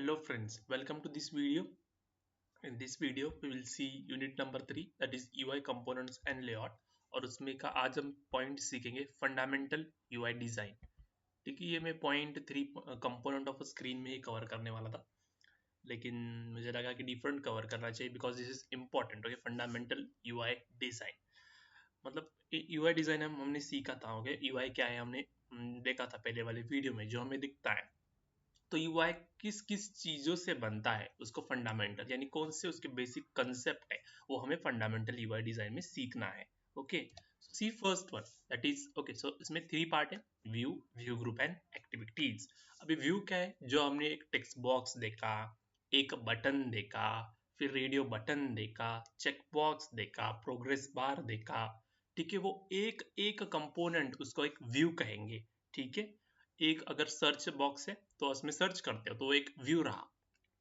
Hello friends, welcome to this video. In this video, we will see unit number 3 that is UI components and layout और उसमें का आज हम point सीखेंगे fundamental UI design. ठीक है, ये मैं पॉइंट 3 कंपोनेंट ऑफ स्क्रीन में ही कवर करने वाला था, लेकिन मुझे लगा कि डिफरेंट कवर करना चाहिए because this is important. Okay, fundamental UI design मतलब UI डिजाइन हमने सीखा था। ओके, UI क्या है हमने देखा था पहले वाले वीडियो में जो हमें दिखता है। तो यूआई किस किस चीजों से बनता है उसको फंडामेंटल यानी कौन से उसके बेसिक कंसेप्ट है वो हमें फंडामेंटल यूआई डिजाइन में सीखना है। Okay, see first one that is okay. So इसमें 3 पार्ट है, view, view group and activities. अभी व्यू क्या है, जो हमने एक टेक्स्ट बॉक्स देखा, एक बटन देखा, फिर रेडियो बटन देखा, चेक बॉक्स देखा, प्रोग्रेस बार देखा। ठीक है, वो एक एक कंपोनेंट उसको एक व्यू कहेंगे। ठीक है, एक अगर सर्च बॉक्स है तो उसमें सर्च करते हो तो एक व्यू रहा।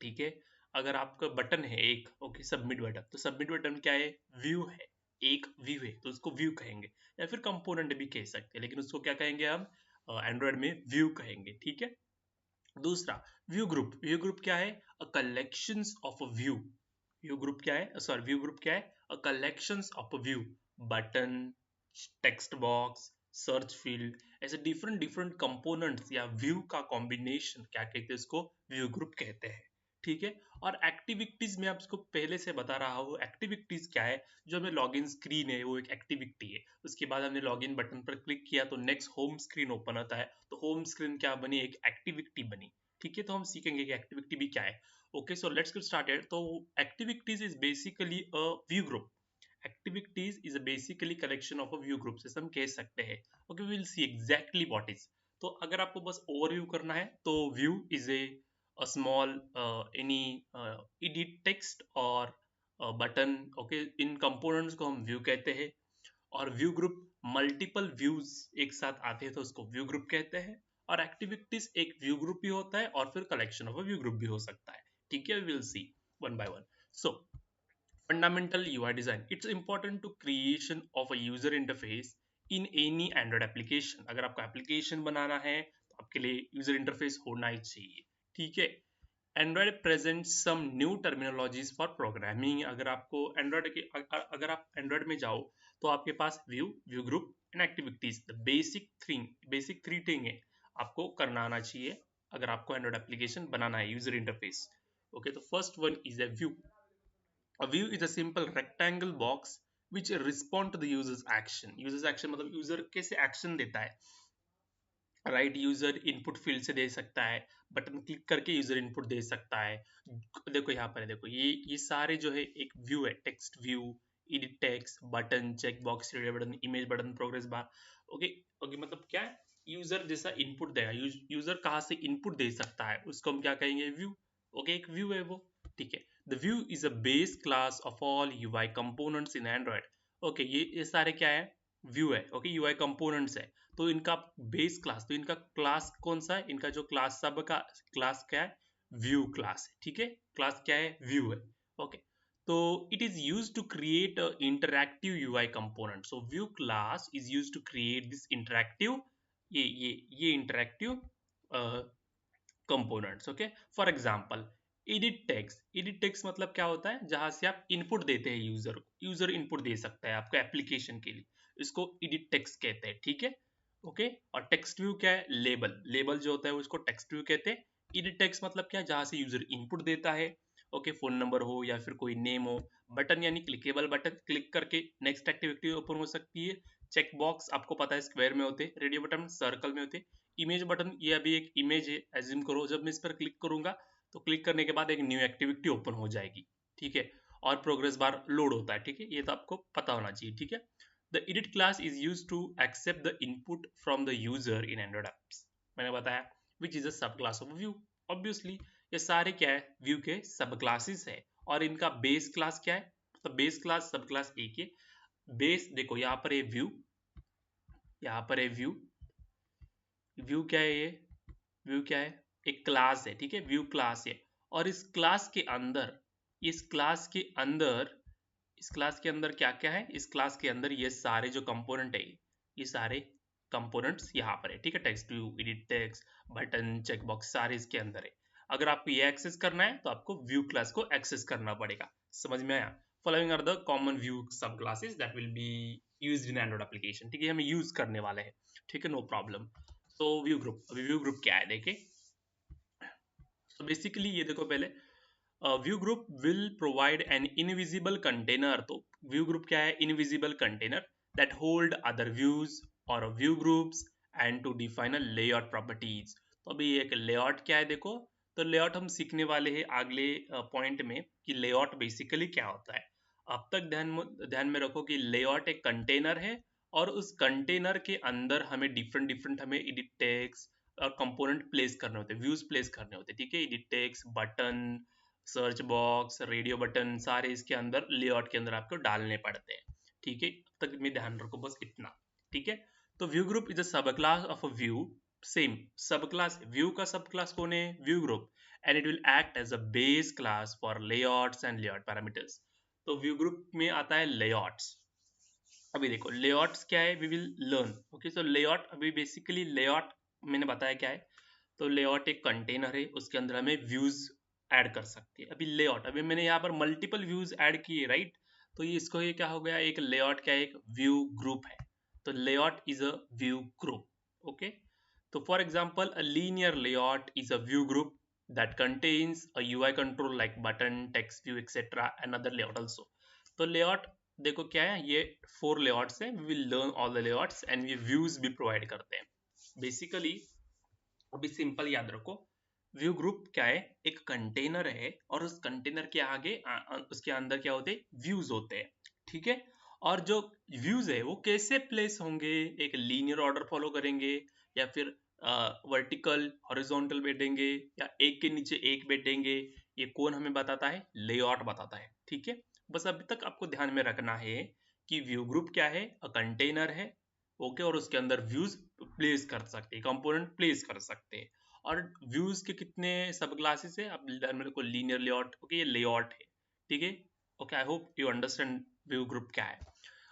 ठीक है, अगर आपका बटन है एक, ओके, सबमिट बटन, तो सबमिट बटन क्या है, व्यू है, एक व्यू है तो उसको व्यू कहेंगे, या फिर कंपोनेंट भी कह सकते हैं, लेकिन उसको क्या कहेंगे हम, एंड्रॉयड में व्यू कहेंगे। ठीक है, दूसरा व्यू ग्रुप। व्यू ग्रुप क्या है, a collections of a view. View group क्या है, सॉरी, व्यू ग्रुप क्या है, a collections of a view, button, text box, search field, ऐसे डिफरेंट डिफरेंट कंपोनेंट्स या व्यू का कॉम्बिनेशन क्या कहते हैं, उसको व्यू ग्रुप कहते हैं। ठीक है, और एक्टिविटीज में आपको पहले से बता रहा हूँ, एक्टिविटीज क्या है, जो हमें लॉगिन स्क्रीन है वो एक एक्टिविटी है। उसके बाद हमने लॉगिन बटन पर क्लिक किया तो नेक्स्ट होम स्क्रीन ओपन होता है, तो होम स्क्रीन क्या बनी, एक एक्टिविटी बनी। ठीक है, तो हम सीखेंगे कि एक्टिविटी भी क्या है। Okay, so let's get started. तो activities is basically a view group. Activities is a basically collection of a view groups, जैसे हम कह सकते हैं। Okay, we will see exactly what is। तो अगर आपको बस ओवरव्यू करना है तो view is a small any edit text और बटन। ओके, इन कंपोनेंट्स को हम व्यू कहते हैं। और व्यू ग्रुप मल्टीपल व्यूज एक साथ आते हैं तो उसको व्यू ग्रुप कहते हैं। और एक्टिविटीज एक व्यू ग्रुप भी होता है और फिर collection of a view group भी हो सकता है। ठीक है, we will see one by one. So fundamental UI design. It's important to creation of a user interface in any Android application. अगर आपको एप्लीकेशन बनाना है तो आपके लिए यूजर इंटरफेस होना ही चाहिए। ठीक है, Android present some new terminologies for programming. अगर आपको एंड्रॉयड के अगर आप एंड्रॉयड में जाओ तो आपके पास view, view group and activities, the basic three thing है आपको करना आना चाहिए अगर आपको एंड्रॉयड एप्लीकेशन बनाना है, यूजर इंटरफेस। ओके, तो first one is a view. A view is a simple rectangle box which respond to the user's action. User's action मतलब user कैसे action देता है, राइट, यूजर इनपुट फील्ड से दे सकता है, button click करके user input दे सकता है। देखो यहाँ पर है, देखो ये सारे जो है एक व्यू है, text view, edit text, button, check box, radio button, image button, progress bar. Okay, okay, मतलब क्या है, यूजर जैसा इनपुट देगा, यूजर कहाँ से इनपुट दे सकता है उसको हम क्या कहेंगे, व्यू। ओके, एक व्यू है वो। ठीक है, the view is a base class of all UI components in Android. Okay, ये सारे क्या है, व्यू है। ओके, यूआई कंपोनेंट्स है, तो इनका बेस क्लास, तो इनका क्लास कौन सा है, इनका जो क्लास सब का क्लास क्या है, व्यू क्लास है। ठीक है, क्लास क्या है, व्यू है। ओके, तो it is use to create interactive UI component. So view class is use to create this interactive, ये interactive components. Okay, for example edit text मतलब क्या होता है, जहां से आप इनपुट देते हैं यूजर को, यूजर इनपुट दे सकता है आपको एप्लीकेशन के लिए, इसको एडिट टेक्स्ट कहते हैं। ठीक है, ओके, और टेक्स्ट व्यू क्या है, लेबल जो होता है उसको टेक्स्ट व्यू कहते हैं। एडिट टेक्स्ट मतलब क्या है, जहां से यूजर इनपुट देता है। ओके, फोन नंबर हो या फिर कोई नेम हो। बटन यानी क्लिकेबल बटन, क्लिक करके नेक्स्ट एक्टिविटी ओपन हो सकती है। चेक बॉक्स आपको पता है स्क्वायर में होते, रेडियो बटन सर्कल में होते। इमेज बटन, ये अभी एक इमेज है, एज्यूम करो, जब मैं इस पर क्लिक करूंगा तो क्लिक करने के बाद एक न्यू एक्टिविटी ओपन हो जाएगी। ठीक है, और प्रोग्रेस बार लोड होता है। ठीक है, ये तो आपको पता होना चाहिए। ठीक है, the edit class is use to accept the input from the user in Android apps. मैंने बताया which is a sub class of view. Obviously ये सारे क्या है, व्यू के सब क्लासेस है, और इनका बेस क्लास क्या है, तो बेस क्लास सब क्लास एक है। बेस देखो यहाँ पर है व्यू, यहाँ पर है व्यू। व्यू क्या है, ये व्यू क्या है, एक क्लास है। ठीक है, व्यू क्लास है, और इस क्लास के अंदर, इस क्लास के अंदर इस क्लास के अंदर क्या क्या है, इस क्लास के अंदर ये सारे जो कंपोनेंट है, ये सारे कंपोनेंट्स यहाँ पर है। ठीक है, text view, edit text, button, checkbox, सारे इसके अंदर है। अगर आपको ये एक्सेस करना है तो आपको व्यू क्लास को एक्सेस करना पड़ेगा। समझ में आया? Following are the common view sub classes that will be used in Android application. ठीक है, हम यूज करने वाले हैं। ठीक है, नो प्रॉब्लम। तो व्यू ग्रुप, अभी व्यू ग्रुप क्या है देखे। तो बेसिकली ये देखो पहले, view group will provide an invisible container. तो व्यू ग्रुप क्या है? Invisible container that hold other views और view groups and to define a layout properties. तो अभी एक लेआउट क्या है देखो। तो लेआउट हम सीखने वाले हैं अगले पॉइंट में कि लेआउट बेसिकली क्या होता है। अब तक ध्यान में रखो कि लेआउट एक कंटेनर है और उस कंटेनर के अंदर हमें डिफरेंट डिफरेंट हमें एडिट टेक्स्ट और कंपोनेंट प्लेस करने होते हैं, व्यूज प्लेस करने होते हैं। ठीक है, edit text, button, search box, radio button, सारे इसके अंदर लेआउट के अंदर आपको डालने पड़ते हैं। ठीक है, अब तक में ध्यान रखो बस इतना। ठीक है, तो view group is a sub class of a view. Same sub class, view का सब क्लास कौन है? View group. And it will act as a base class for layouts and layout parameters. तो व्यू ग्रुप में आता है layouts. अभी देखो layouts क्या है, we will learn. Okay, so layout, अभी बेसिकली लेआउट मैंने बताया क्या है। तो लेआउट एक कंटेनर है, उसके अंदर हमें व्यूज ऐड कर सकते हैं। अभी लेआउट, अभी मैंने यहाँ पर मल्टीपल व्यूज ऐड किए, राइट। तो ये इसको ये क्या हो गया, एक लेआउट क्या है, एक व्यू ग्रुप है। तो layout is a view group. Okay, तो for example a linear layout is a view group that contains a UI control like button, text view, etc. and other layout also. तो layout देखो क्या है, ये 4 layouts है। we will learn all the layouts and we views भी provide करते हैं basically. अभी सिंपल याद रखो, व्यू ग्रुप क्या है, एक कंटेनर है और उस कंटेनर के आगे उसके अंदर क्या होते हैं, व्यूज होते हैं। ठीक है, और जो व्यूज है वो कैसे प्लेस होंगे, एक लीनियर ऑर्डर फॉलो करेंगे या फिर वर्टिकल हॉरिजॉन्टल बैठेंगे या एक के नीचे एक बैठेंगे, ये कौन हमें बताता है? लेआउट बताता है। ठीक है, बस अभी तक आपको ध्यान में रखना है कि व्यू ग्रुप क्या है, अ कंटेनर है। ओके, और उसके अंदर व्यूज प्लेस कर सकते हैं, कंपोनेंट प्लेस कर सकते हैं। और व्यूज के कितने सब क्लासेस है, अब मेरे को लीनियर लेआउट, ओके ये लेआउट है। ठीक है, okay, I hope you understand view group क्या है।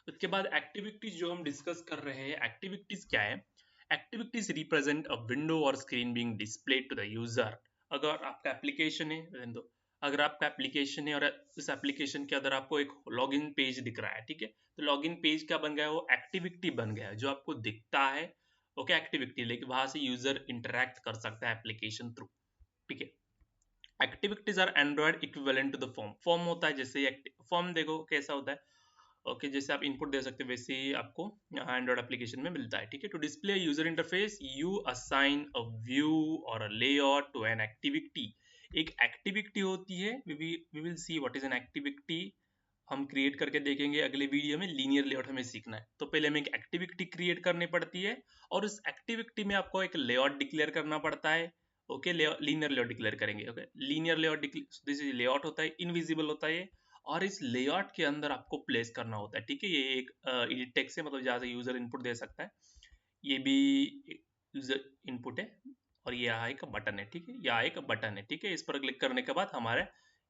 उसके बाद एक्टिविटीज जो हम डिस्कस कर रहे हैं, एक्टिविटीज क्या है? एक्टिविटीज रिप्रेजेंट अ विंडो और screen being displayed to the user. अगर आपका एप्लीकेशन है, रहने दो, अगर आपका एप्लीकेशन है और इस एप्लीकेशन के अंदर आपको एक लॉगिन पेज दिख रहा है, ठीक है, तो लॉगिन पेज क्या बन गया है, वो एक्टिविटी बन गया है जो आपको दिखता है। ओके, एक्टिविटी, लेकिन वहां से यूजर इंटरैक्ट कर सकता है एप्लीकेशन थ्रू। ठीक है, activities are Android equivalent to the form. Form होता है जैसे फॉर्म, देखो कैसा होता है। ओके, जैसे आप इनपुट दे सकते हैं वैसे ही आपको एंड्रॉइड एप्लीकेशन में मिलता है। ठीक है, to display user interface you assign a view और a layout to an activity. एक एक्टिविटी होती है, we will see what is an activity, हम क्रिएट करके देखेंगे अगले वीडियो में। लीनियर लेआउट हमें सीखना है, तो पहले हमें एक एक्टिविटी क्रिएट करनी पड़ती है और उस एक्टिविटी में आपको एक लेआउट डिक्लेयर करना पड़ता है। ओके, लीनियर लेआउट डिक्लेयर करेंगे। Okay, linear layout this is layout होता है, इनविजिबल होता है और इस लेआउट के अंदर आपको प्लेस करना होता है। ठीक है, ये एक एडिट टेक्स्ट है, मतलब जहाँ से यूजर इनपुट दे सकता है, ये भी यूजर इनपुट है। और ये यहाँ एक बटन है। ठीक है, यहाँ एक बटन है। ठीक है, इस पर क्लिक करने के बाद हमारे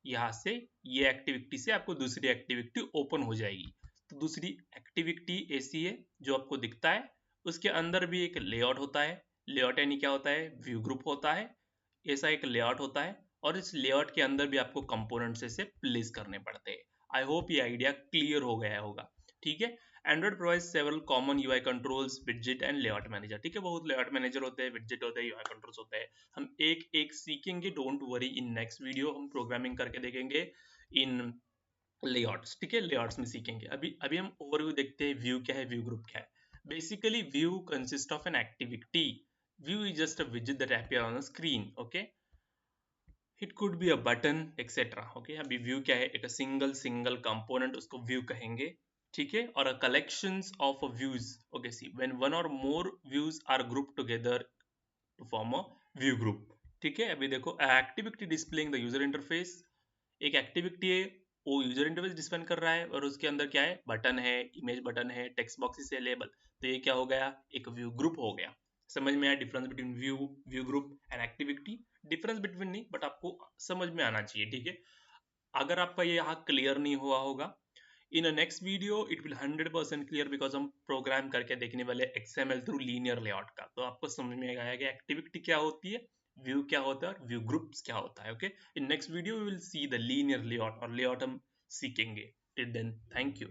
यहाँ से ये एक्टिविटी से आपको दूसरी एक्टिविटी ओपन हो जाएगी। तो दूसरी एक्टिविटी ऐसी है जो आपको दिखता है, उसके अंदर भी एक लेआउट होता है। लेआउट यानी क्या होता है, व्यू ग्रुप होता है, ऐसा एक लेआउट होता है और इस लेआउट के अंदर भी आपको कंपोनेंट्स ऐसे प्लेस करने पड़ते हैं। आई होप ये आइडिया क्लियर हो गया होगा। ठीक है, Android provides several common UI controls, widget and layout manager. ठीक है, बहुत लेआउट मैनेजर होते हैं, विडजेट होते हैं, यूआई कंट्रोल्स होते हैं। हम एक एक सीखेंगे, don't worry. In next video हम प्रोग्रामिंग करके देखेंगे इन लेआउट्स। ठीक है, लेआउट्स में सीखेंगे। अभी अभी हम ओवरव्यू देखते हैं, व्यू क्या है, व्यू ग्रुप क्या है। Basically view consist of an activity. View is just a विजेट that appear on the screen. Okay, it could be a button etcetera. Okay, अभी व्यू क्या है, एक सिंगल कंपोनेंट, उसको व्यू कहेंगे। ठीक है, और a collections of views. Okay, see when one or more views are group together to form a view group. ठीक है, अभी देखो activity displaying the user interface. एक एक्टिविटी है, वो यूजर इंटरफेस डिस्प्ले कर रहा है और उसके अंदर क्या है, बटन है, इमेज बटन है, टेक्स्ट बॉक्सेस है, लेबल। तो ये क्या हो गया, एक व्यू ग्रुप हो गया। समझ में आया difference between view, view group and activity? Difference between नहीं, बट आपको समझ में आना चाहिए। ठीक है, अगर आपका ये यहाँ क्लियर नहीं हुआ होगा, in a next video it will 100% clear, because हम प्रोग्राम करके देखने वाले XML थ्रू लीनियर लेआउट का। तो आपको समझ में आएगा कि एक्टिविटी क्या होती है व्यू क्या होता है और व्यू ग्रुप्स क्या होता है. Okay, in next video we will see the linear layout और लेआउट हम सीखेंगे. Till then, thank you.